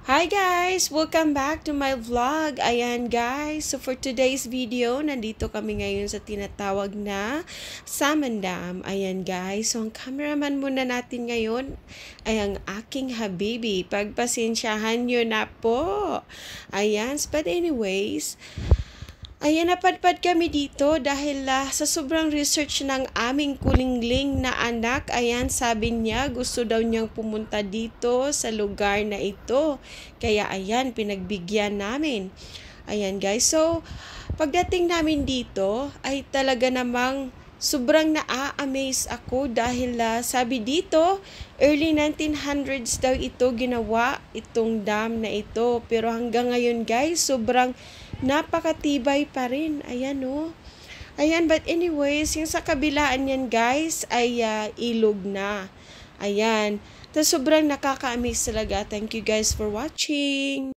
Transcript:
Hi guys! Welcome back to my vlog. Ayan guys, so for today's video, nandito kami ngayon sa tinatawag na Samandam. Ayan guys, so ang cameraman muna natin ngayon ay ang aking habibi. Pagpasensyahan nyo na po. Ayan, but anyways, ayan, napadpad kami dito dahil sa sobrang research ng aming kulingling na anak, ayan, sabi niya gusto daw niyang pumunta dito sa lugar na ito. Kaya ayan, pinagbigyan namin. Ayan guys, so pagdating namin dito ay talaga namang sobrang naa-amaze ako dahil sabi dito, early 1900s daw ito ginawa, itong dam na ito. Pero hanggang ngayon guys, sobrang napakatibay pa rin. Ayan oh. Ayan, but anyways, yung sa kabilaan yan guys ay ilog na. Ayan. Tapos sobrang nakaka-amaze talaga. Thank you guys for watching.